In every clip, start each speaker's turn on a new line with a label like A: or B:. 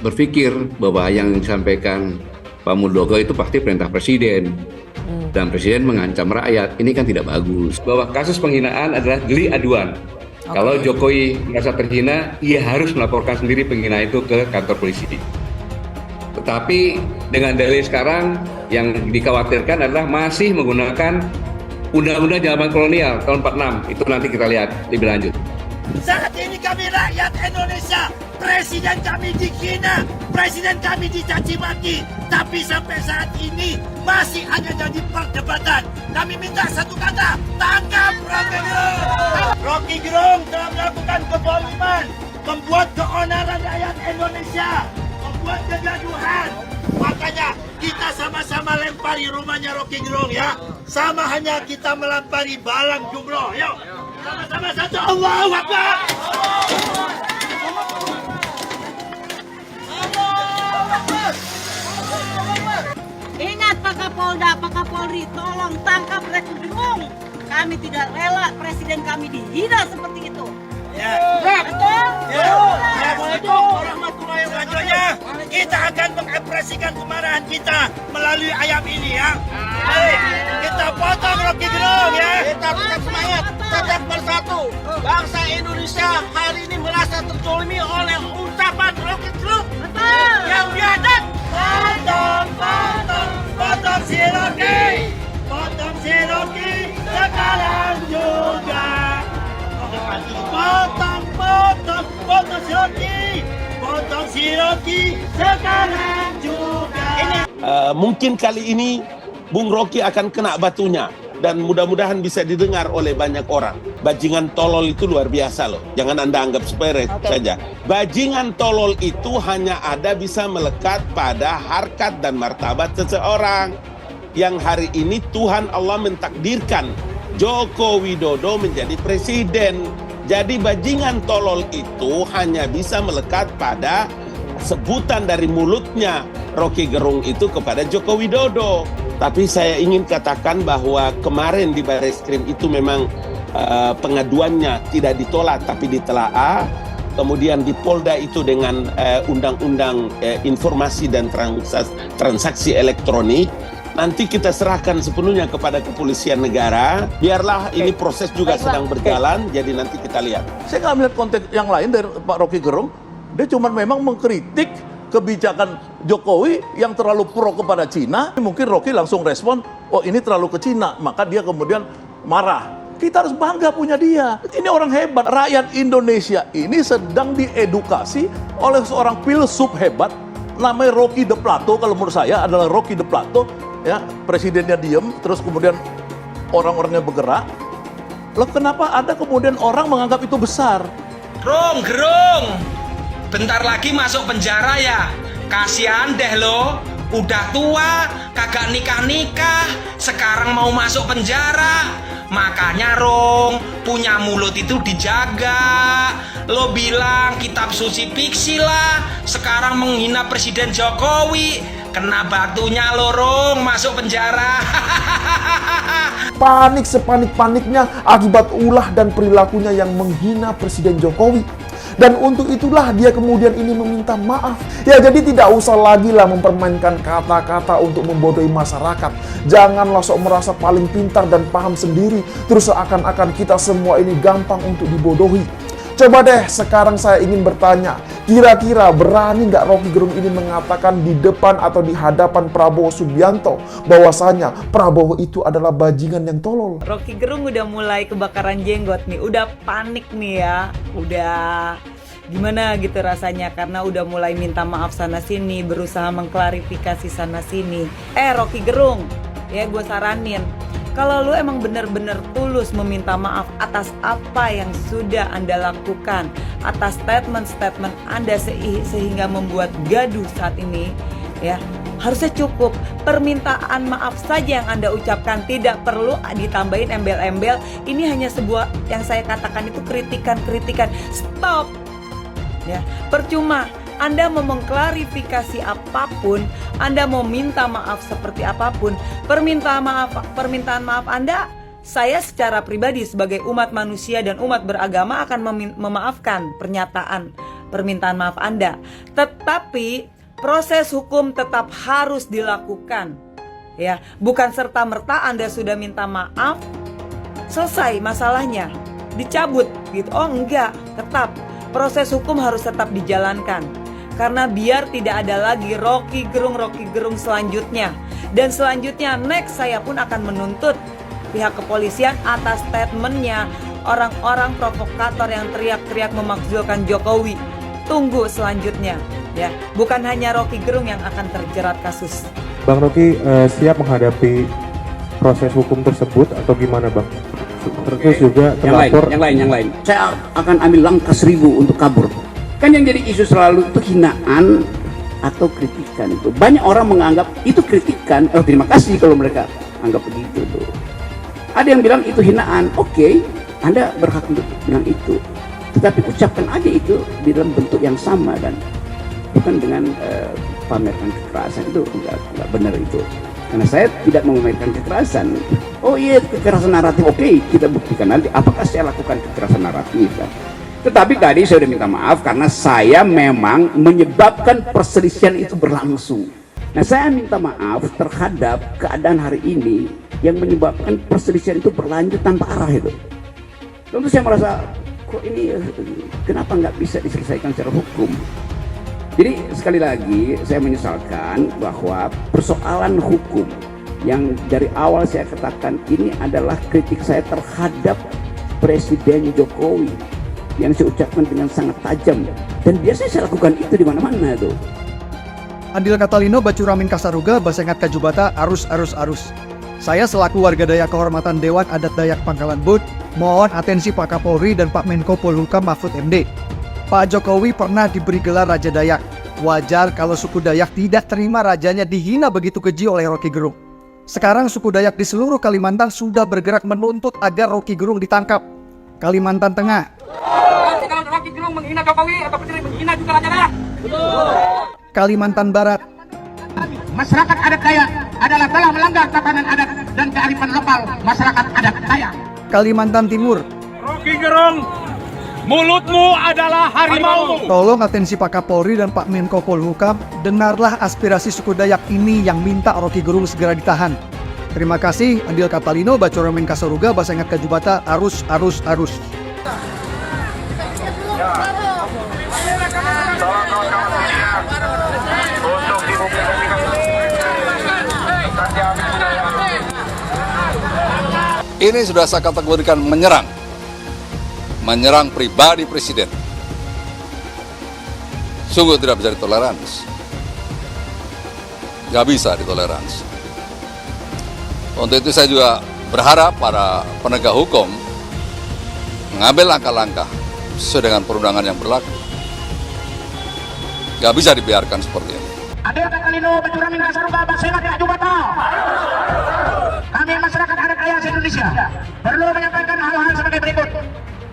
A: berpikir bahwa yang disampaikan Pak Muldoko itu pasti perintah presiden. Dan presiden mengancam rakyat, ini kan tidak bagus. Bahwa kasus penghinaan adalah delik aduan. Kalau Jokowi merasa terhina, ia harus melaporkan sendiri penghina itu ke kantor polisi. Tetapi dengan dalil sekarang yang dikhawatirkan adalah masih menggunakan undang-undang zaman kolonial tahun 46. Itu nanti kita lihat lebih lanjut.
B: Saat ini kami rakyat Indonesia, presiden kami dihina, presiden kami dicaci maki, tapi sampai saat ini masih ada jadi perdebatan. Kami minta satu kata, tangkap Rocky Gerung. Rocky Gerung telah melakukan keboliman, membuat keonaran rakyat Indonesia, membuat kegaduhan. Makanya kita sama-sama lempari rumahnya Rocky Gerung ya. Sama hanya kita melempari balang jumroh. Yuk, sama-sama satu. Allahu Akbar.
C: Ingat Pak Kapolda, Pak Kapolri, tolong tangkap Rocky Gerung. Kami tidak rela presiden kami dihina seperti itu.
B: Ya.
C: Betul?
B: Ya. Assalamualaikum warahmatullahi wabarakatuh. Kita akan mengekspresikan kemarahan kita melalui ayam ini ya. Baik, kita potong Rocky Gerung ya.
D: Kita tetap semangat, tetap bersatu. Bangsa Indonesia hari ini merasa terzolimi oleh ucapan Rocky Gerung yang biadab.
B: Potong si Rocky. Potong si Rocky sekarang juga. Potong si Rocky. Potong si Rocky sekarang juga.
D: Mungkin kali ini Bung Rocky akan kena batunya dan mudah-mudahan bisa didengar oleh banyak orang. Bajingan tolol itu luar biasa loh. Jangan Anda anggap sepele saja. Bajingan tolol itu hanya ada bisa melekat pada harkat dan martabat seseorang. Yang hari ini Tuhan Allah mentakdirkan Joko Widodo menjadi presiden. Jadi bajingan tolol itu hanya bisa melekat pada sebutan dari mulutnya Rocky Gerung itu kepada Joko Widodo. Tapi saya ingin katakan bahwa kemarin di Barreskrim itu memang pengaduannya tidak ditolak tapi ditelaah. Kemudian di Polda itu dengan undang-undang informasi dan transaksi elektronik. Nanti kita serahkan sepenuhnya kepada kepolisian negara. Biarlah ini proses juga sedang berjalan, jadi nanti kita lihat.
E: Saya nggak melihat konteks yang lain dari Pak Rocky Gerung. Dia cuma memang mengkritik kebijakan Jokowi yang terlalu pro kepada Cina. Mungkin Rocky langsung respon, oh ini terlalu ke Cina. Maka dia kemudian marah. Kita harus bangga punya dia. Ini orang hebat. Rakyat Indonesia ini sedang diedukasi oleh seorang filsuf hebat. Namanya Rocky de Plato, kalau menurut saya adalah Rocky de Plato. Ya, presidennya diem, terus kemudian orang-orangnya bergerak. Loh kenapa ada kemudian orang menganggap itu besar?
F: Gerung, bentar lagi masuk penjara ya. Kasihan deh lo, udah tua, kagak nikah-nikah, sekarang mau masuk penjara. Makanya Rong, punya mulut itu dijaga. Lo bilang kitab suci fiksi lah, sekarang menghina Presiden Jokowi. Kena batunya lo Rong, masuk penjara.
G: Panik sepanik-paniknya akibat ulah dan perilakunya yang menghina Presiden Jokowi. Dan untuk itulah dia kemudian ini meminta maaf. Ya jadi tidak usah lagi lah mempermainkan kata-kata untuk membodohi masyarakat. Janganlah sok merasa paling pintar dan paham sendiri. Terus seakan-akan kita semua ini gampang untuk dibodohi. Coba deh sekarang saya ingin bertanya, kira-kira berani nggak Rocky Gerung ini mengatakan di depan atau di hadapan Prabowo Subianto bahwasanya Prabowo itu adalah bajingan yang tolol?
H: Rocky Gerung udah mulai kebakaran jenggot nih, udah panik nih ya, udah gimana gitu rasanya karena udah mulai minta maaf sana sini, berusaha mengklarifikasi sana sini. Rocky Gerung, ya gue saranin, kalau lu emang benar-benar tulus meminta maaf atas apa yang sudah Anda lakukan, atas statement-statement Anda sehingga membuat gaduh saat ini, ya harusnya cukup permintaan maaf saja yang Anda ucapkan, tidak perlu ditambahin embel-embel. Ini hanya sebuah yang saya katakan itu kritikan-kritikan. Stop. Ya, percuma Anda mau mengklarifikasi apapun, Anda mau minta maaf seperti apapun, permintaan maaf Anda, saya secara pribadi sebagai umat manusia dan umat beragama akan memaafkan pernyataan permintaan maaf Anda. Tetapi proses hukum tetap harus dilakukan. Ya, bukan serta-merta Anda sudah minta maaf, selesai masalahnya, dicabut gitu. Oh enggak, tetap proses hukum harus tetap dijalankan. Karena biar tidak ada lagi Rocky Gerung selanjutnya. Dan selanjutnya next saya pun akan menuntut pihak kepolisian atas statementnya orang-orang provokator yang teriak-teriak memakzulkan Jokowi. Tunggu selanjutnya ya, bukan hanya Rocky Gerung yang akan terjerat kasus.
I: Bang Rocky siap menghadapi proses hukum tersebut atau gimana Bang? Terus juga terlapor
A: yang lain. Saya akan ambil langkah 1000 untuk kabur. Kan yang jadi isu selalu itu hinaan atau kritikan itu. Banyak orang menganggap itu kritikan. Terima kasih kalau mereka anggap begitu tuh. Ada yang bilang itu hinaan. Oke, Anda berhak untuk bilang itu. Tetapi ucapkan aja itu di dalam bentuk yang sama dan bukan dengan pamerkan kekerasan. Itu nggak benar itu. Karena saya tidak memamerkan kekerasan. Oh iya, kekerasan naratif. Oke, kita buktikan nanti apakah saya lakukan kekerasan naratif. Kan? Tetapi tadi saya sudah minta maaf karena saya memang menyebabkan perselisihan itu berlangsung. Nah, saya minta maaf terhadap keadaan hari ini yang menyebabkan perselisihan itu berlanjut tanpa arah itu. Tentu saya merasa kok ini kenapa nggak bisa diselesaikan secara hukum. Jadi sekali lagi saya menyesalkan bahwa persoalan hukum yang dari awal saya katakan ini adalah kritik saya terhadap Presiden Jokowi yang saya ucapkan dengan sangat tajam dan biasanya saya lakukan itu di mana-mana tuh.
J: Andil Catalino, Bacuramin Kasaruga, Basengat Kajubata, arus. Saya selaku warga Dayak Kehormatan Dewan Adat Dayak Pangkalan Bud, mohon atensi Pak Kapolri dan Pak Menko Polhukam Mahfud MD. Pak Jokowi pernah diberi gelar Raja Dayak. Wajar kalau suku Dayak tidak terima rajanya dihina begitu keji oleh Rocky Gerung. Sekarang suku Dayak di seluruh Kalimantan sudah bergerak menuntut agar Rocky Gerung ditangkap. Kalimantan Tengah.
K: Kalau Rocky Gerung menghina Jokowi atau menghina juga Raja Dayak.
J: Kalimantan Barat.
K: Masyarakat adat Dayak adalah telah melanggar tatanan adat dan kearifan lokal masyarakat adat Dayak.
J: Kalimantan Timur.
K: Rocky Gerung, mulutmu adalah harimau.
J: Tolong atensi Pak Kapolri dan Pak Menko Polhukam, dengarlah aspirasi suku Dayak ini yang minta Rocky Gerung segera ditahan. Terima kasih, Andil Catalino, Bacuramin Kasaruga, Basengat Kajubata, arus.
L: Ini sudah saya kategorikan menyerang pribadi presiden. Sungguh tidak bisa ditoleransi. Gak bisa ditoleransi. Untuk itu saya juga berharap para penegak hukum mengambil langkah-langkah sesuai dengan perundangan yang berlaku. Gak bisa dibiarkan seperti ini.
K: Andil Catalino, Bacuramin Kasaruga, Basengat Kajubata. Kami masyarakat adat Dayak Indonesia perlu menyampaikan hal-hal sebagai berikut.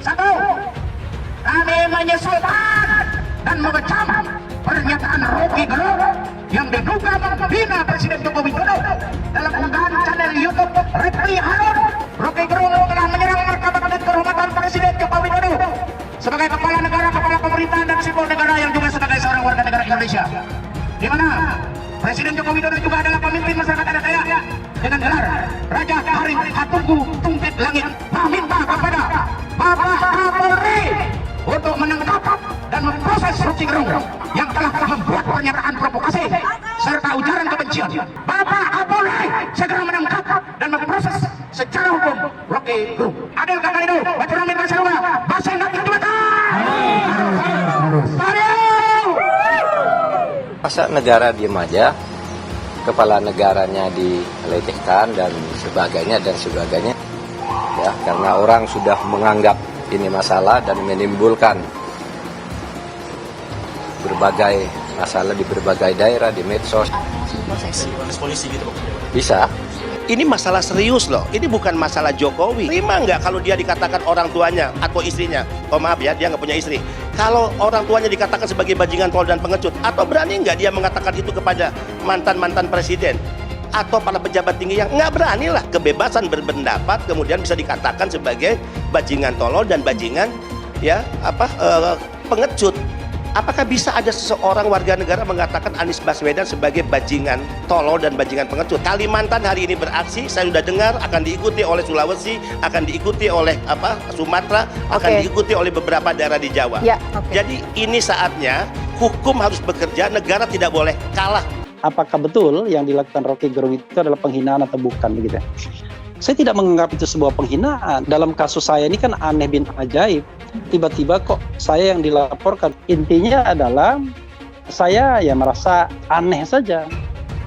K: 1. Kami menyesalkan dan mengecam pernyataan Rocky Gerung yang diduga menghina Presiden Joko Widodo dalam unggahan channel YouTube Reply Harun. Rocky Gerung telah menyerang martabat dan kehormatan Presiden Joko Widodo sebagai kepala negara, kepala pemerintahan dan simbol negara yang juga sebagai seorang warga negara Indonesia. Di mana Presiden Joko Widodo juga adalah pemimpin masyarakat adat Dayak dengan gelar Raja Karim Hatunggu Tungkit Langit. Meminta kepada Bapak Kapolri untuk menangkap dan memproses Rocky Gerung yang telah membuat pernyataan provokasi serta ujaran kebencian. Bapak Kapolri segera menangkap dan memproses secara hukum Rocky Gerung. Andil Catalino, Bacuramin Kasaruga, Basengat Kajubata.
M: Masa negara diam aja, kepala negaranya dilecehkan dan sebagainya. Ya, karena orang sudah menganggap ini masalah dan menimbulkan berbagai masalah di berbagai daerah, di medsos.
B: Polisi gitu.
M: Bisa.
B: Ini masalah serius loh. Ini bukan masalah Jokowi. Terima nggak kalau dia dikatakan orang tuanya atau istrinya? Oh maaf ya, dia nggak punya istri. Kalau orang tuanya dikatakan sebagai bajingan tol dan pengecut, atau berani nggak dia mengatakan itu kepada mantan-mantan presiden atau para pejabat tinggi yang nggak berani lah. Kebebasan berpendapat kemudian bisa dikatakan sebagai bajingan tolol dan bajingan pengecut.
N: Apakah bisa ada seseorang warga negara mengatakan Anies Baswedan sebagai bajingan tolol dan bajingan pengecut? Kalimantan hari ini beraksi, saya sudah dengar akan diikuti oleh Sulawesi, akan diikuti oleh Sumatera, akan diikuti oleh beberapa daerah di Jawa.
O: Ya,
N: Jadi ini saatnya hukum harus bekerja, negara tidak boleh kalah.
P: Apakah betul yang dilakukan Rocky Gerung itu adalah penghinaan atau bukan begitu? Saya tidak menganggap itu sebuah penghinaan. Dalam kasus saya ini kan aneh bin ajaib. Tiba-tiba kok saya yang dilaporkan. Intinya adalah saya ya merasa aneh saja.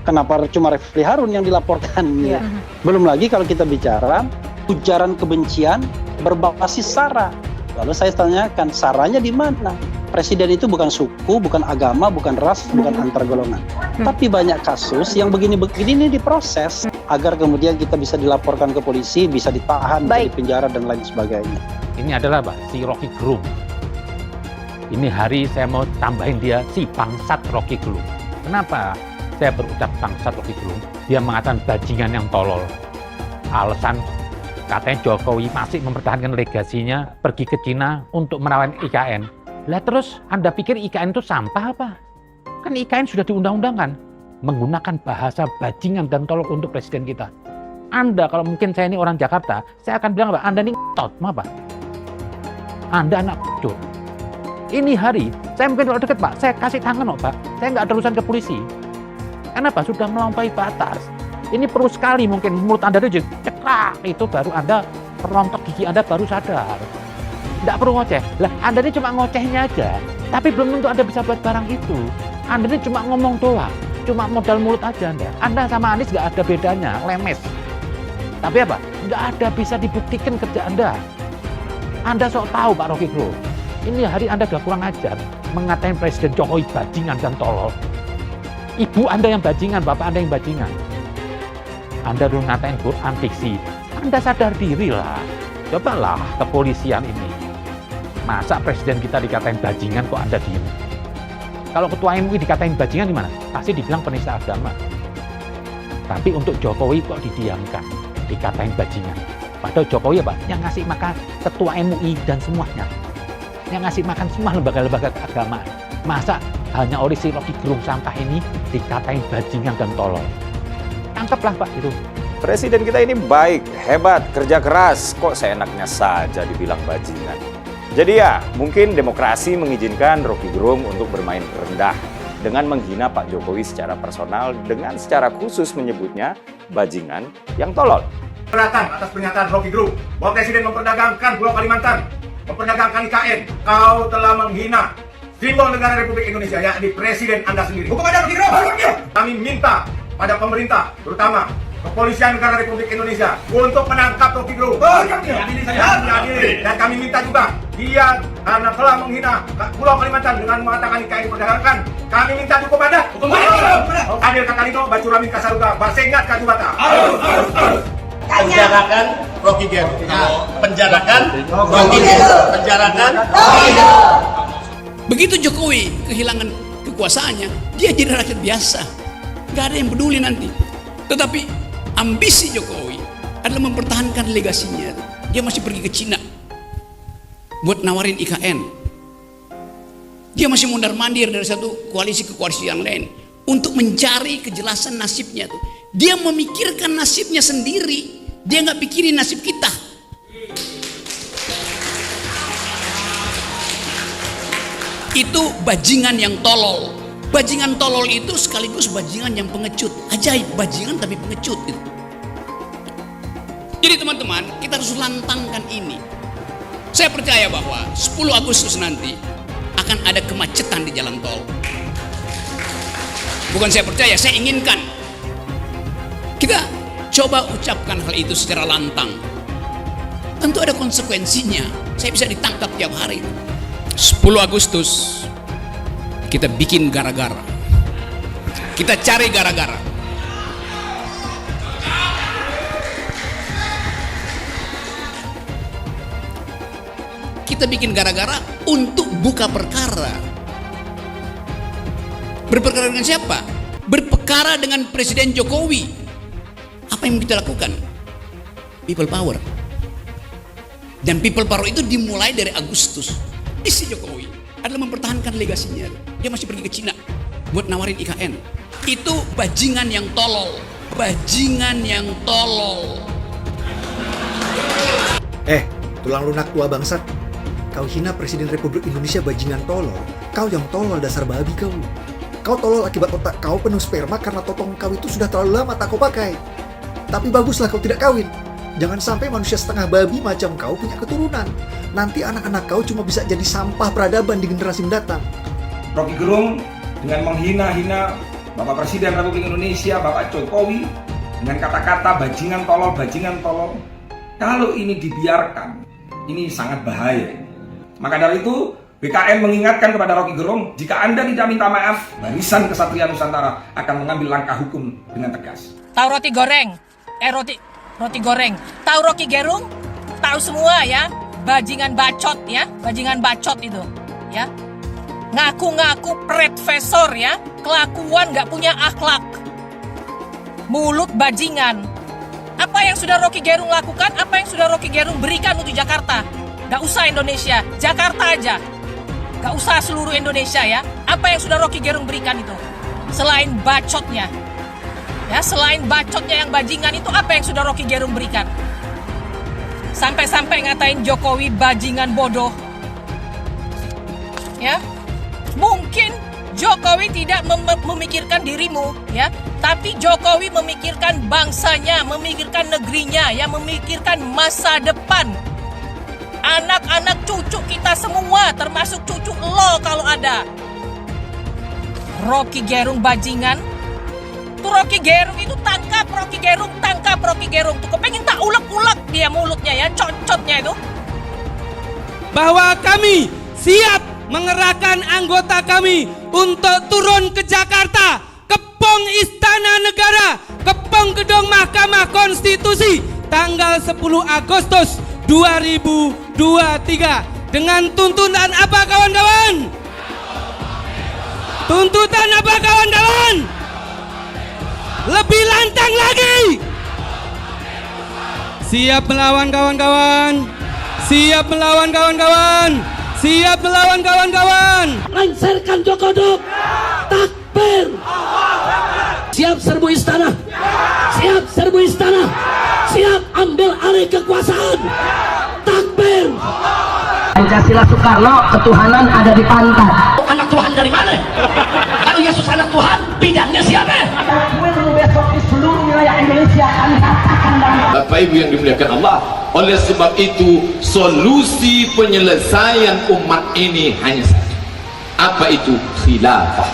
P: Kenapa cuma Refli Harun yang dilaporkan? Ya. Belum lagi kalau kita bicara ujaran kebencian berbasis SARA. Lalu saya tanyakan, SARA-nya di mana? Presiden itu bukan suku, bukan agama, bukan ras, bukan antar golongan. Tapi banyak kasus yang begini-begini ini diproses agar kemudian kita bisa dilaporkan ke polisi, bisa ditahan, bisa dipenjara dan lain sebagainya.
Q: Ini adalah si Rocky Gerung. Ini hari saya mau tambahin dia si bangsat Rocky Gerung. Kenapa saya berucap bangsat Rocky Gerung? Dia mengatakan bajingan yang tolol. Alasan katanya Jokowi masih mempertahankan legasinya pergi ke Cina untuk merawat IKN. Lah terus Anda pikir IKN itu sampah apa? Kan IKN sudah diundang-undangkan menggunakan bahasa bajingan dan tolol untuk presiden kita. Anda kalau mungkin saya ini orang Jakarta, saya akan bilang apa? Anda ini ngetot, apa? Anda anak kecil. Ini hari, saya mungkin kalau deket Pak, saya kasih tangan Pak. Saya nggak ada urusan ke polisi. Kenapa? Sudah melampaui batas. Ini perlu sekali mungkin mulut Anda itu ceklak, itu baru Anda rontok gigi Anda baru sadar. Nggak perlu ngoceh. Lah Anda ini cuma ngocehnya aja, tapi belum tentu Anda bisa buat barang itu. Anda ini cuma ngomong doang, cuma modal mulut aja Anda. Anda sama Anies nggak ada bedanya, lemes. Tapi apa? Nggak ada bisa dibuktikan kerja Anda. Anda sok tahu Pak Rocky Gerung. Ini hari Anda udah kurang ajar mengatain Presiden Jokowi bajingan dan tolol. Ibu Anda yang bajingan, Bapak Anda yang bajingan. Anda dulu ngatain Quran fiksi. Anda sadar diri lah. Cobalah kepolisian ini. Masa presiden kita dikatain bajingan kok Anda diem? Kalau ketua MUI dikatain bajingan gimana? Pasti dibilang penista agama. Tapi untuk Jokowi kok didiamkan, dikatain bajingan. Padahal Jokowi apa? Yang ngasih makan ketua MUI dan semuanya. Yang ngasih makan semua lembaga-lembaga keagamaan. Masa hanya oleh si Rocky Gerung sampah ini dikatain bajingan dan tolol? Tangkaplah Pak itu.
R: Presiden kita ini baik, hebat, kerja keras, kok seenaknya saja dibilang bajingan. Jadi ya, mungkin demokrasi mengizinkan Rocky Gerung untuk bermain rendah dengan menghina Pak Jokowi secara personal dengan secara khusus menyebutnya bajingan yang tolol.
S: Keberatan atas pernyataan Rocky Gerung bahwa Presiden memperdagangkan Pulau Kalimantan, memperdagangkan IKN. Kau telah menghina simbol negara Republik Indonesia, yakni Presiden Anda sendiri. Hukum ada Rocky Gerung. Kami minta pada pemerintah, terutama Kepolisian Negara Republik Indonesia, untuk menangkap Rocky Gerung. Dan kami minta juga, dia karena telah menghina Pulau Kalimantan dengan mengatakan IKN diperdagangkan, kami minta hukum ada. Adil Katalino, Bacuramin Kasaruga, Basengat Kajubata.
B: Penjarakan Rocky Gerung. Penjarakan Rocky Gerung. Penjarakan Rocky Gerung.
T: Begitu Jokowi kehilangan kekuasaannya, dia jadi rakyat biasa. Gak ada yang peduli nanti. Tetapi ambisi Jokowi adalah mempertahankan legasinya. Dia masih pergi ke Cina buat nawarin IKN. Dia masih mondar-mandir dari satu koalisi ke koalisi yang lain untuk mencari kejelasan nasibnya tuh. Dia memikirkan nasibnya sendiri. Dia nggak pikirin nasib kita. Itu bajingan yang tolol. Bajingan tolol itu sekaligus bajingan yang pengecut. Ajaib, bajingan tapi pengecut gitu. Jadi teman-teman, kita harus lantangkan ini. Saya percaya bahwa 10 Agustus nanti akan ada kemacetan di jalan tol. Bukan saya percaya, saya inginkan. Kita coba ucapkan hal itu secara lantang. Tentu ada konsekuensinya. Saya bisa ditangkap tiap hari. 10 Agustus kita bikin gara-gara. Kita cari gara-gara. Kita bikin gara-gara untuk buka perkara. Berperkara dengan siapa? Berperkara dengan Presiden Jokowi. Apa yang kita lakukan? People power. Dan people power itu dimulai dari Agustus. Isi Jokowi. adalah mempertahankan legasinya. Dia masih pergi ke Cina buat nawarin IKN. Itu bajingan yang tolol. Bajingan yang tolol.
O: Tulang lunak tua bangsat. Kau hina Presiden Republik Indonesia bajingan tolol. Kau yang tolol dasar babi kau. Kau tolol akibat otak kau penuh sperma karena totong kau itu sudah terlalu lama tak kau pakai. Tapi baguslah kau tidak kawin. Jangan sampai manusia setengah babi macam kau punya keturunan. Nanti anak-anak kau cuma bisa jadi sampah peradaban di generasi mendatang.
S: Rocky Gerung dengan menghina-hina Bapak Presiden Republik Indonesia, Bapak Jokowi, dengan kata-kata bajingan tolol. Kalau ini dibiarkan, ini sangat bahaya. Maka dari itu, BKN mengingatkan kepada Rocky Gerung, jika Anda tidak minta maaf, Barisan Kesatria Nusantara akan mengambil langkah hukum dengan tegas.
C: Tahu roti goreng? Roti goreng. Tahu Rocky Gerung? Tahu semua ya, bajingan bacot ya, bajingan bacot itu, ya. Ngaku-ngaku profesor ya, kelakuan nggak punya akhlak. Mulut bajingan. Apa yang sudah Rocky Gerung lakukan? Apa yang sudah Rocky Gerung berikan untuk Jakarta? Gak usah Indonesia, Jakarta aja. Gak usah seluruh Indonesia ya. Apa yang sudah Rocky Gerung berikan itu? Selain bacotnya. Ya, selain bacotnya yang bajingan itu, apa yang sudah Rocky Gerung berikan? Sampai-sampai ngatain Jokowi bajingan bodoh. Ya. Mungkin Jokowi tidak memikirkan dirimu, ya, tapi Jokowi memikirkan bangsanya, memikirkan negerinya, ya, memikirkan masa depan. Anak-anak cucu kita semua, termasuk cucu lo kalau ada. Rocky Gerung bajingan. Tuh Rocky Gerung itu tangkap Rocky Gerung. Tuh kepengen tak ulek-ulek dia mulutnya ya, cocotnya itu.
F: Bahwa kami siap mengerahkan anggota kami untuk turun ke Jakarta, kepung Istana Negara, kepung gedung Mahkamah Konstitusi tanggal 10 Agustus 2023 dengan tuntutan apa kawan-kawan? Tuntutan apa kawan-kawan? Lebih lantang lagi. Siap melawan kawan-kawan. Siap melawan kawan-kawan. Siap melawan kawan-kawan.
B: Lengserkan Jokodok. Takbir. Siap serbu istana. Siap serbu istana. Siap ambil alih kekuasaan. Takbir.
K: Pancasila Soekarno, ketuhanan ada di pantat.
B: Anak Tuhan dari mana? Kalau Yesus anak Tuhan, bidangnya siapa? Besok di seluruh wilayah Indonesia kami katakan
U: Bapak Ibu yang dimuliakan Allah, oleh sebab itu solusi penyelesaian umat ini hanya satu. Apa itu? Khilafah.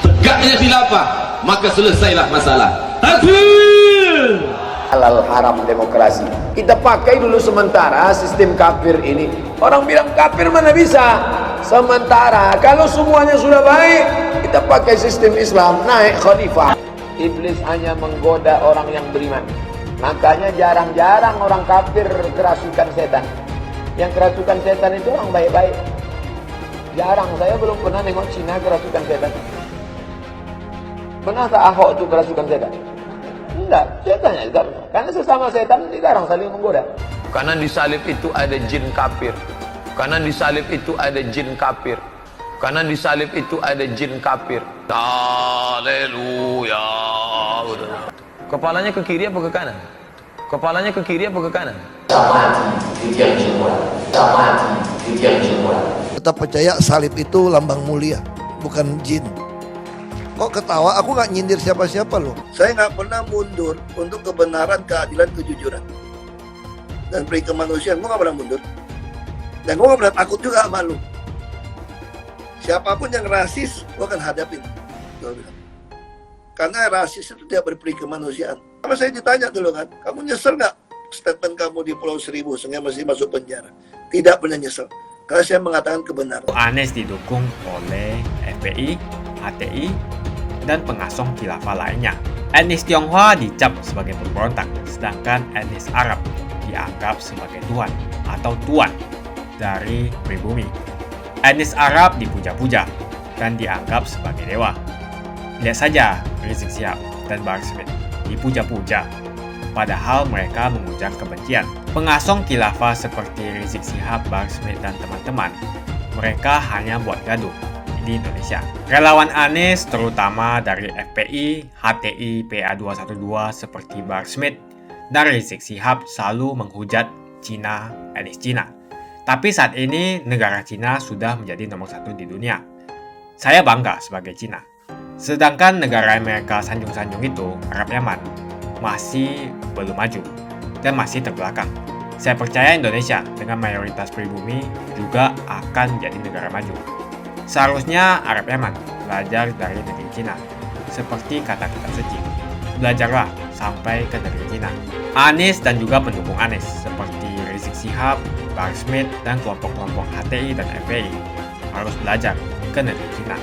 U: Tegaknya khilafah, maka selesailah masalah. Takbir.
V: Halal haram demokrasi. Kita pakai dulu sementara sistem kafir ini. Orang bilang kafir mana bisa? Sementara kalau semuanya sudah baik, kita pakai sistem Islam, naik khalifah. Iblis hanya menggoda orang yang beriman. Makanya jarang-jarang orang kafir kerasukan setan. Yang kerasukan setan itu orang baik-baik. Jarang, saya belum pernah nengok Cina kerasukan setan. Pernah tak Ahok itu kerasukan setan? Enggak, setannya juga. Karena sesama setan dilarang saling menggoda. Karena di salib itu ada jin kafir. Karena di salib itu ada jin kafir. Karena di salib itu ada jin kafir. Haleluya. Kepalanya ke kiri apa ke kanan? Kepalanya ke kiri apa ke kanan?
W: Tetap percaya salib itu lambang mulia, bukan jin. Kok ketawa? Aku nggak nyindir siapa-siapa loh. Saya nggak pernah mundur untuk kebenaran, keadilan, kejujuran. Dan peri kemanusiaan, gue nggak pernah mundur. Dan gue nggak pernah takut juga sama lu. Siapapun yang rasis, gue akan hadapin. Gue bilang. Karena rasis itu tidak berperi kemanusiaan. Sama saya ditanya dulu kan, kamu nyesel nggak statement kamu di Pulau Seribu sehingga masih masuk penjara? Tidak pernah nyesel. Karena saya mengatakan kebenaran.
X: Anies didukung oleh FPI, HTI, dan pengasong khilafah lainnya. Etnis Tionghoa dicap sebagai pemberontak, sedangkan etnis Arab dianggap sebagai tuan atau tuan dari pribumi. Etnis Arab dipuja-puja dan dianggap sebagai dewa. Lihat saja Rizik Syihab dan Bahar Smith dipuja-puja, padahal mereka mengujar kebencian. Pengasong khilafah seperti Rizik Syihab, Bahar Smith, dan teman-teman Mereka hanya buat gaduh di Indonesia. Relawan Anies, terutama dari FPI, HTI, PA212 seperti Bahar Smith dan Rizik Syihab selalu menghujat Cina, Anies Cina. Tapi saat ini negara Cina sudah menjadi nomor 1 di dunia. Saya bangga sebagai Cina. Sedangkan negara Amerika sanjung-sanjung itu, Arab Yaman, masih belum maju dan masih terbelakang. Saya percaya Indonesia dengan mayoritas pribumi juga akan jadi negara maju. Seharusnya Arab Yaman belajar dari negeri Cina. Seperti kata kitab suci, belajarlah sampai ke negeri Cina. Anies dan juga pendukung Anies seperti Rizik Syihab, Bahar Smith, dan kelompok-kelompok HTI dan FPI harus belajar ke negeri Cina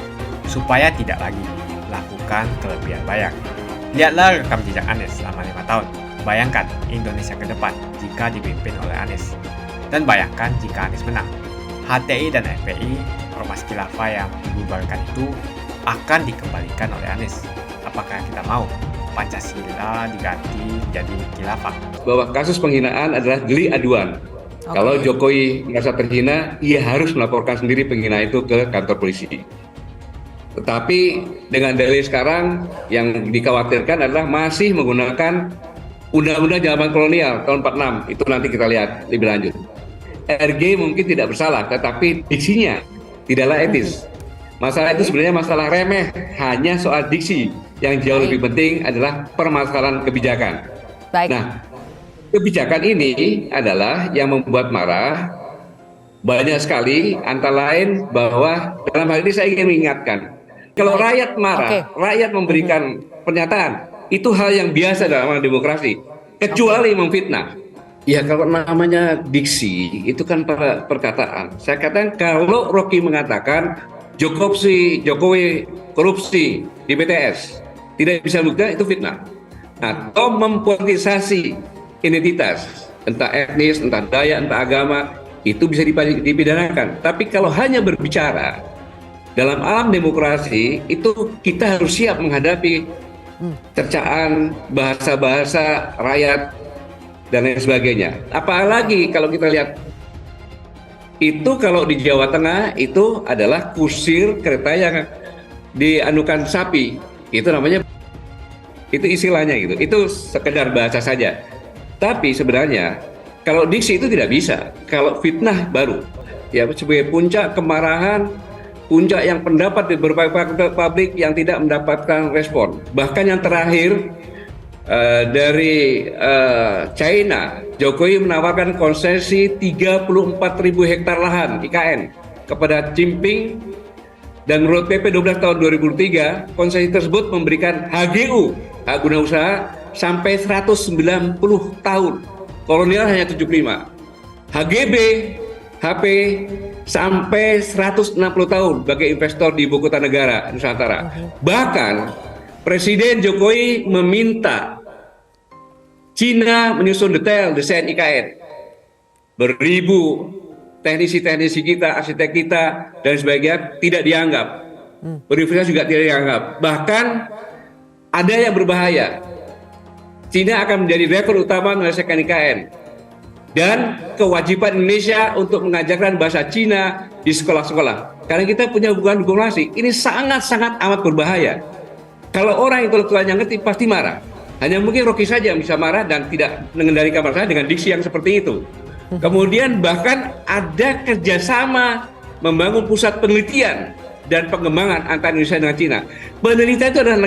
X: supaya tidak lagi lakukan kelebihan bayar. Lihatlah rekam jejak Anies selama 5 tahun. Bayangkan Indonesia ke depan jika dipimpin oleh Anies. Dan bayangkan jika Anies menang. HTI dan FPI, ormas khilafah yang dibubarkan itu akan dikembalikan oleh Anies. Apakah kita mau Pancasila diganti menjadi khilafah?
A: Bahwa kasus penghinaan adalah delik aduan. Kalau Jokowi merasa terhina, ia harus melaporkan sendiri penghinaan itu ke kantor polisi. Tetapi dengan dalil sekarang yang dikhawatirkan adalah masih menggunakan undang-undang zaman kolonial tahun 46. Itu nanti kita lihat lebih lanjut. RG mungkin tidak bersalah, tetapi diksinya tidaklah etis. Masalah itu sebenarnya masalah remeh, hanya soal diksi. Yang jauh lebih penting adalah permasalahan kebijakan. Nah, kebijakan ini adalah yang membuat marah banyak sekali, antara lain bahwa dalam hal ini saya ingin mengingatkan, kalau rakyat marah, rakyat memberikan pernyataan, itu hal yang biasa dalam demokrasi, kecuali memfitnah. Ya kalau namanya diksi, itu kan perkataan. Saya katakan kalau Rocky mengatakan Jokowi korupsi di BTS, tidak bisa bukti, itu fitnah. Atau mempolitisasi identitas, entah etnis, entah daya, entah agama, itu bisa dipidanakan. Tapi kalau hanya berbicara, dalam alam demokrasi, itu kita harus siap menghadapi cercaan, bahasa-bahasa rakyat, dan lain sebagainya. Apalagi kalau kita lihat, itu kalau di Jawa Tengah, itu adalah kusir kereta yang dianukan sapi. Itu namanya, itu istilahnya gitu. Itu sekedar bahasa saja. Tapi sebenarnya, kalau diksi itu tidak bisa. Kalau fitnah baru. Ya, sebagai puncak kemarahan, puncak yang pendapat di berbagai publik yang tidak mendapatkan respon. Bahkan yang terakhir dari China, Jokowi menawarkan konsesi 34.000 hektar lahan IKN kepada Jinping, dan menurut PP 12 tahun 2003, konsesi tersebut memberikan HGU, hak guna usaha, sampai 190 tahun. Kolonial hanya 75. HGB, HP sampai 160 tahun bagi investor di ibu kota negara Nusantara. Bahkan Presiden Jokowi meminta Cina menyusun detail desain IKN. Beribu teknisi-teknisi kita, arsitek kita, dan sebagainya tidak dianggap. Universitas juga tidak dianggap. Bahkan ada yang berbahaya. Cina akan menjadi driver utama menyelesaikan IKN. Dan kewajiban Indonesia untuk mengajarkan bahasa Cina di sekolah-sekolah. Karena kita punya hubungan diplomasi, ini sangat-sangat amat berbahaya. Kalau orang intelektualnya ngerti pasti marah. Hanya mungkin Rocky saja yang bisa marah dan tidak mengendalikan masalah dengan diksi yang seperti itu. Kemudian bahkan ada kerjasama membangun pusat penelitian dan pengembangan antara Indonesia dengan Cina. Penelitian itu adalah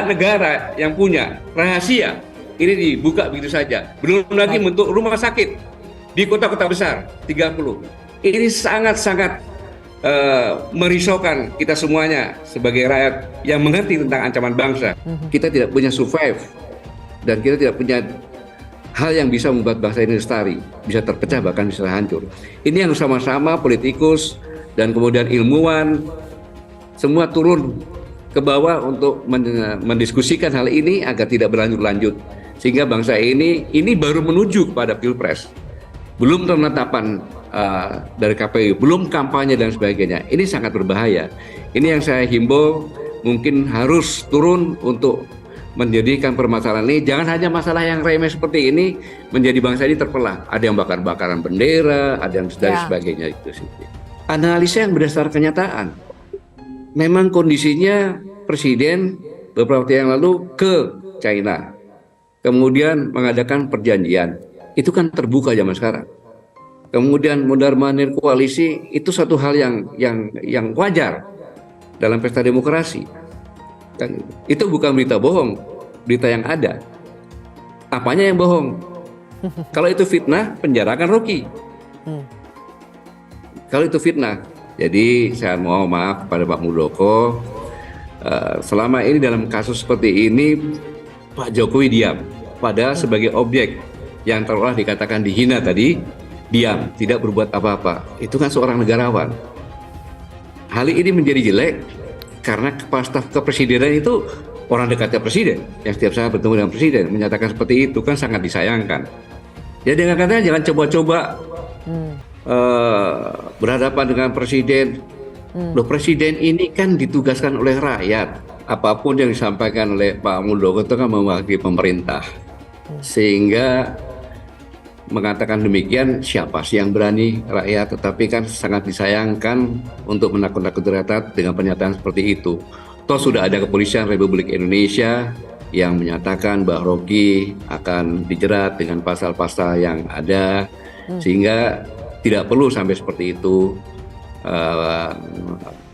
A: negara yang punya rahasia. Ini dibuka begitu saja. Belum lagi bentuk rumah sakit di kota-kota besar, 30. Ini sangat-sangat merisaukan kita semuanya sebagai rakyat yang mengerti tentang ancaman bangsa. Kita tidak punya survive, dan kita tidak punya hal yang bisa membuat bangsa ini lestari, bisa terpecah, bahkan bisa hancur. Ini yang sama-sama politikus dan kemudian ilmuwan semua turun ke bawah untuk mendiskusikan hal ini agar tidak berlanjut-lanjut, sehingga bangsa ini baru menuju pada pilpres, belum penetapan dari KPU, belum kampanye dan sebagainya. Ini sangat berbahaya. Ini yang saya himbau, mungkin harus turun untuk menjadikan permasalahan ini jangan hanya masalah yang remeh seperti ini menjadi bangsa ini terpelah. Ada yang bakar-bakaran bendera, ada yang dan sebagainya itu sih. analisa yang berdasarkan kenyataan. Memang kondisinya Presiden beberapa waktu yang lalu ke China, kemudian mengadakan perjanjian. Itu kan terbuka zaman sekarang. Kemudian mondar-mandir koalisi itu satu hal yang wajar dalam pesta demokrasi. Kan, itu bukan berita bohong, berita yang ada. Apanya yang bohong? Kalau itu fitnah, penjarakan Rocky. Kalau itu fitnah. Jadi saya mohon maaf kepada Pak Muldoko, selama ini dalam kasus seperti ini Pak Jokowi diam. Padahal sebagai objek yang terolah dikatakan dihina tadi, diam, tidak berbuat apa-apa. Itu kan seorang negarawan. Hal ini menjadi jelek karena kepala staf kepresidenan itu orang dekatnya presiden, yang setiap saat bertemu dengan presiden, menyatakan seperti itu kan sangat disayangkan. Ya dengan katanya jangan coba-coba berhadapan dengan presiden. Loh, presiden ini kan ditugaskan oleh rakyat. Apapun yang disampaikan oleh Pak Muldoko itu kan mewakili pemerintah. Sehingga mengatakan demikian, siapa sih yang berani? Rakyat. Tetapi kan sangat disayangkan untuk menakut-nakuti rakyat dengan pernyataan seperti itu. Toh sudah ada kepolisian Republik Indonesia yang menyatakan bahwa Rocky akan dijerat dengan pasal-pasal yang ada, sehingga tidak perlu sampai seperti itu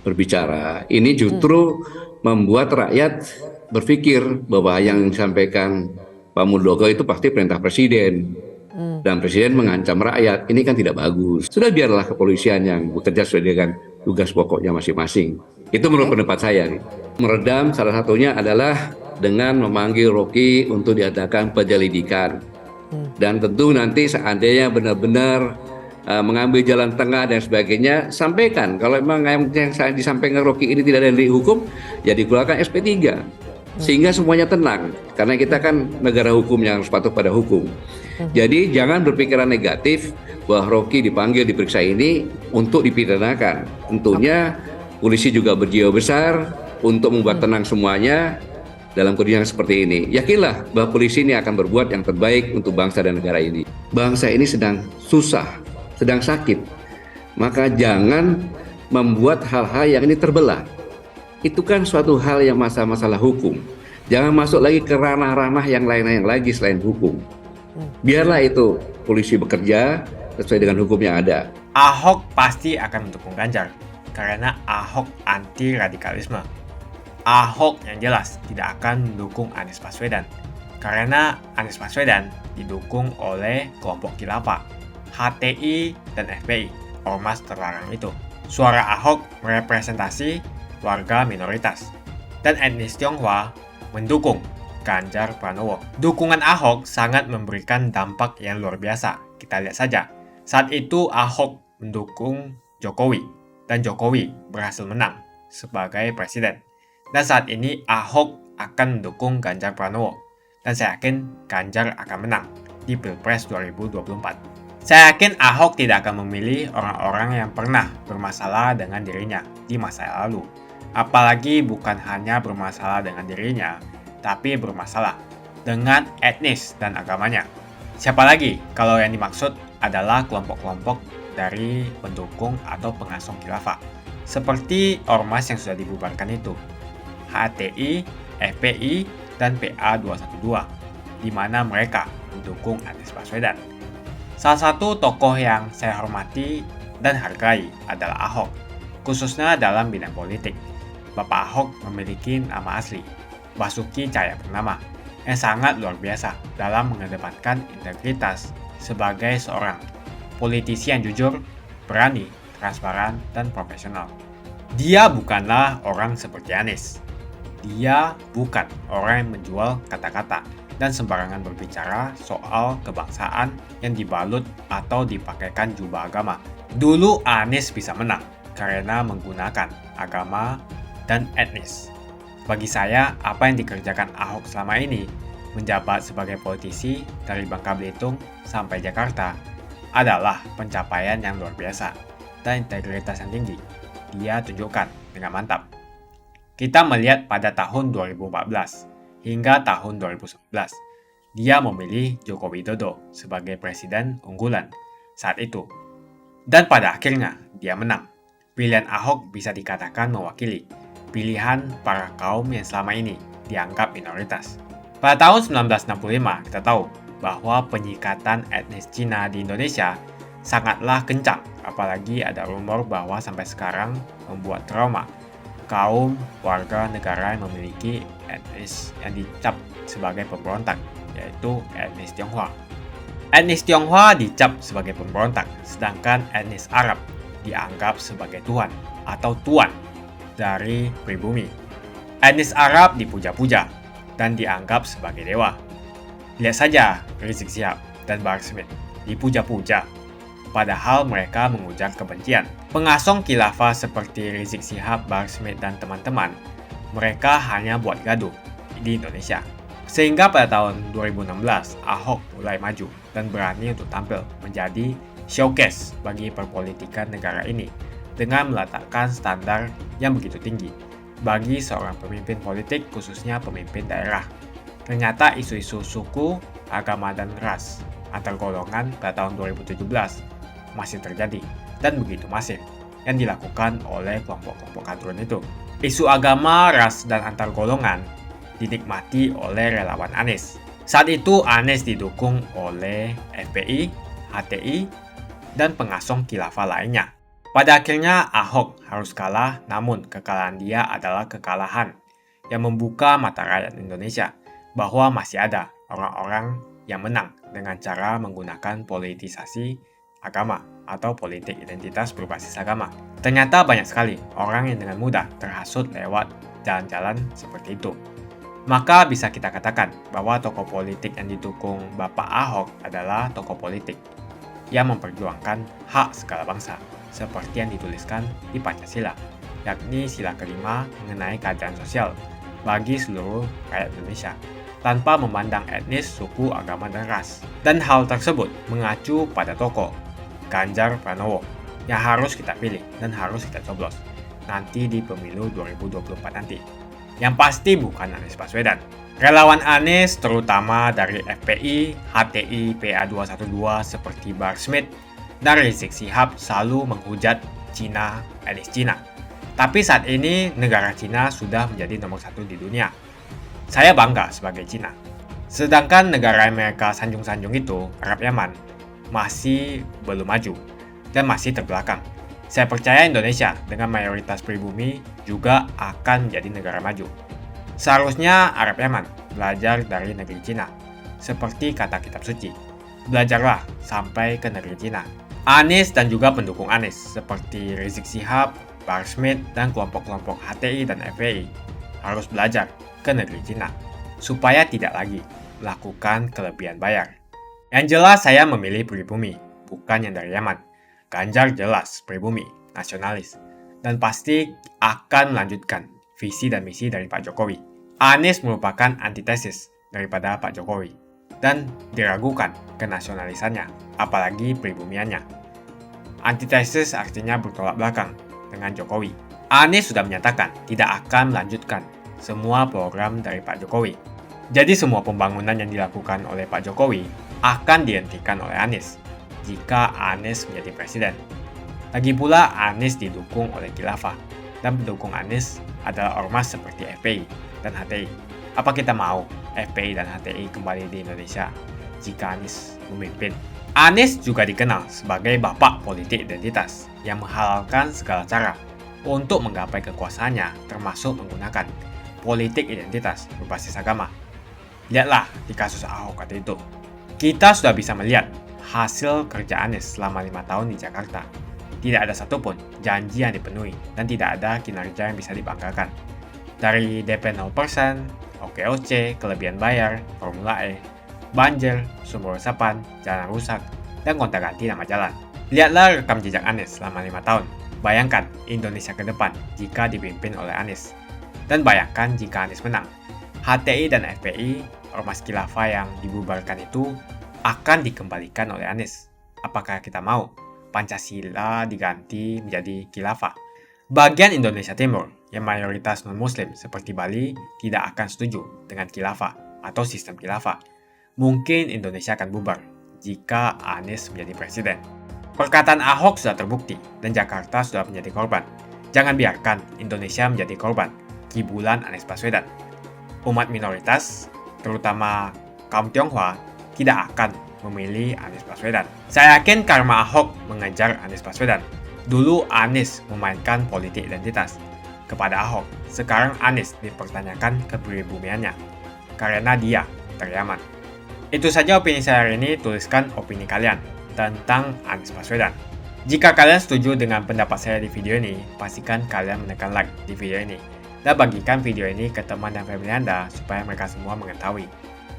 A: berbicara. Ini justru membuat rakyat berpikir bahwa yang disampaikan Pak Muldoko itu pasti perintah presiden. Dan presiden mengancam rakyat. Ini kan tidak bagus. Sudah biarlah kepolisian yang bekerja sesuai dengan tugas pokoknya masing-masing. Itu menurut pendapat saya. Meredam salah satunya adalah dengan memanggil Rocky untuk diadakan penyelidikan. Dan tentu nanti seandainya benar-benar mengambil jalan tengah dan sebagainya, sampaikan kalau memang yang saya disampaikan Rocky ini tidak ada delik hukum, ya dikeluarkan SP3 sehingga semuanya tenang, karena kita kan negara hukum yang harus patuh pada hukum. Jadi jangan berpikiran negatif bahwa Rocky dipanggil diperiksa ini untuk dipidanakan. Tentunya polisi juga berjiwa besar untuk membuat tenang semuanya dalam kondisi yang seperti ini. Yakinlah bahwa polisi ini akan berbuat yang terbaik untuk bangsa dan negara ini. Bangsa ini sedang susah, sedang sakit, maka jangan membuat hal-hal yang ini terbelah. Itu kan suatu hal yang masalah hukum. Jangan masuk lagi ke ranah-ranah yang lain-lain lagi selain hukum. Biarlah itu polisi bekerja sesuai dengan hukum yang ada.
X: Ahok pasti akan mendukung Ganjar karena Ahok anti radikalisme. Ahok yang jelas tidak akan mendukung Anies Baswedan karena Anies Baswedan didukung oleh kelompok khilafah, HTI dan FPI, ormas terlarang itu. Suara Ahok merepresentasi warga minoritas dan etnis Tionghoa mendukung Ganjar Pranowo. Dukungan Ahok sangat memberikan dampak yang luar biasa. Kita lihat saja. Saat itu Ahok mendukung Jokowi dan Jokowi berhasil menang sebagai presiden. Dan saat ini Ahok akan mendukung Ganjar Pranowo dan saya yakin Ganjar akan menang di Pilpres 2024. Saya yakin Ahok tidak akan memilih orang-orang yang pernah bermasalah dengan dirinya di masa lalu. Apalagi bukan hanya bermasalah dengan dirinya, tapi bermasalah dengan etnis dan agamanya. Siapa lagi kalau yang dimaksud adalah kelompok-kelompok dari pendukung atau pengasong khilafah, seperti ormas yang sudah dibubarkan itu, HTI, FPI, dan PA212, di mana mereka mendukung Anies Baswedan. Salah satu tokoh yang saya hormati dan hargai adalah Ahok, khususnya dalam bidang politik. Bapak Ahok memiliki nama asli, Basuki Cahayapurnama, yang sangat luar biasa dalam mengedepankan integritas sebagai seorang politisi yang jujur, berani, transparan, dan profesional. Dia bukanlah orang seperti Anies. Dia bukan orang yang menjual kata-kata dan sembarangan berbicara soal kebangsaan yang dibalut atau dipakaikan jubah agama. Dulu Anies bisa menang karena menggunakan agama dan etnis. Bagi saya, apa yang dikerjakan Ahok selama ini, menjabat sebagai politisi dari Bangka Belitung sampai Jakarta, adalah pencapaian yang luar biasa dan integritas yang tinggi. Dia tunjukkan dengan mantap. Kita melihat pada tahun 2014 hingga tahun 2019, dia memilih Joko Widodo sebagai presiden unggulan saat itu. Dan pada akhirnya dia menang Pilihan Ahok bisa dikatakan mewakili pilihan para kaum yang selama ini dianggap minoritas. Pada tahun 1965, kita tahu bahwa penyikatan etnis Cina di Indonesia sangatlah kencang, apalagi ada rumor bahwa sampai sekarang membuat trauma kaum warga negara yang memiliki etnis yang dicap sebagai pemberontak, yaitu etnis Tionghoa. Etnis Tionghoa dicap sebagai pemberontak, sedangkan etnis Arab dianggap sebagai tuan atau tuan dari pribumi. Etnis Arab dipuja-puja dan dianggap sebagai dewa. Lihat saja Rizik Syihab dan Bahar Smith dipuja-puja, padahal mereka mengujar kebencian. Pengasong khilafah seperti Rizik Syihab, Bahar Smith, dan teman-teman, mereka hanya buat gaduh di Indonesia. Sehingga pada tahun 2016, Ahok mulai maju dan berani untuk tampil menjadi showcase bagi perpolitikan negara ini dengan meletakkan standar yang begitu tinggi bagi seorang pemimpin politik, khususnya pemimpin daerah. Ternyata isu-isu suku, agama, dan ras antar golongan pada tahun 2017 masih terjadi dan begitu masif yang dilakukan oleh kelompok-kelompok kadrun itu. Isu agama, ras, dan antar golongan dinikmati oleh relawan Anies. Saat itu Anies didukung oleh FPI, HTI, dan pengasong khilafah lainnya. Pada akhirnya Ahok harus kalah, namun kekalahan dia adalah kekalahan yang membuka mata rakyat Indonesia bahwa masih ada orang-orang yang menang dengan cara menggunakan politisasi agama atau politik identitas berbasis agama. Ternyata banyak sekali orang yang dengan mudah terhasut lewat jalan-jalan seperti itu. Maka bisa kita katakan bahwa tokoh politik yang didukung Bapak Ahok adalah tokoh politik yang memperjuangkan hak segala bangsa, seperti yang dituliskan di Pancasila, yakni sila kelima mengenai keadilan sosial bagi seluruh rakyat Indonesia, tanpa memandang etnis, suku, agama, dan ras. Dan hal tersebut mengacu pada tokoh Ganjar Pranowo yang harus kita pilih dan harus kita coblos nanti di pemilu 2024 nanti. Yang pasti bukan Anies Baswedan. Relawan Anies, terutama dari FPI, HTI, PA212 seperti Bahar Smith, dan Rizik Syihab selalu menghujat Cina, etnis Cina. Tapi saat ini negara Cina sudah menjadi nomor 1 di dunia. Saya bangga sebagai Cina. Sedangkan negara yang mereka sanjung-sanjung itu, Arab Yaman, masih belum maju dan masih terbelakang. Saya percaya Indonesia dengan mayoritas pribumi juga akan menjadi negara maju. Seharusnya Arab Yaman belajar dari negeri Cina. Seperti kata kitab suci, belajarlah sampai ke negeri Cina. Anies dan juga pendukung Anies seperti Rizik Syihab, Bahar Smith, dan kelompok-kelompok HTI dan FPI harus belajar ke negeri Cina supaya tidak lagi melakukan kelebihan bayar. Yang jelas saya memilih pribumi, bukan yang dari Yaman. Ganjar jelas pribumi, nasionalis, dan pasti akan melanjutkan visi dan misi dari Pak Jokowi. Anies merupakan antitesis daripada Pak Jokowi dan diragukan kenasionalisannya, apalagi pribumiannya. Antitesis artinya bertolak belakang dengan Jokowi. Anies sudah menyatakan tidak akan melanjutkan semua program dari Pak Jokowi. Jadi semua pembangunan yang dilakukan oleh Pak Jokowi akan dihentikan oleh Anies jika Anies menjadi presiden. Lagi pula Anies didukung oleh khilafah dan pendukung Anies adalah ormas seperti FPI dan HTI. Apa kita mau FPI dan HTI kembali di Indonesia jika Anies memimpin? Anies juga dikenal sebagai bapak politik identitas yang menghalalkan segala cara untuk menggapai kekuasaannya, termasuk menggunakan politik identitas berbasis agama. Lihatlah di kasus Ahok waktu itu. Kita sudah bisa melihat hasil kerja Anies selama 5 tahun di Jakarta. Tidak ada satupun janji yang dipenuhi dan tidak ada kinerja yang bisa dibanggakan. Dari DP 0%, OKOC, kelebihan bayar, Formula E, banjir, sumber resapan, jalan rusak, dan gonta-ganti nama jalan. Lihatlah rekam jejak Anies selama 5 tahun. Bayangkan Indonesia ke depan jika dipimpin oleh Anies. Dan bayangkan jika Anies menang. HTI dan FPI, ormas khilafah yang dibubarkan itu akan dikembalikan oleh Anies. Apakah kita mau Pancasila diganti menjadi khilafah? Bagian Indonesia Timur yang mayoritas non-muslim seperti Bali tidak akan setuju dengan khilafah atau sistem khilafah. Mungkin Indonesia akan bubar jika Anies menjadi presiden. Perkataan Ahok sudah terbukti dan Jakarta sudah menjadi korban. Jangan biarkan Indonesia menjadi korban kibulan Anies Baswedan. Umat minoritas, terutama kaum Tionghoa, tidak akan memilih Anies Baswedan. Saya yakin karma Ahok mengejar Anies Baswedan. Dulu Anies memainkan politik identitas kepada Ahok. Sekarang Anies dipertanyakan kepribumiannya karena dia teriaman. Itu saja opini saya hari ini. Tuliskan opini kalian tentang Anies Baswedan. Jika kalian setuju dengan pendapat saya di video ini, pastikan kalian menekan like di video ini dan bagikan video ini ke teman dan family Anda supaya mereka semua mengetahui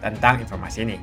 X: tentang informasi ini.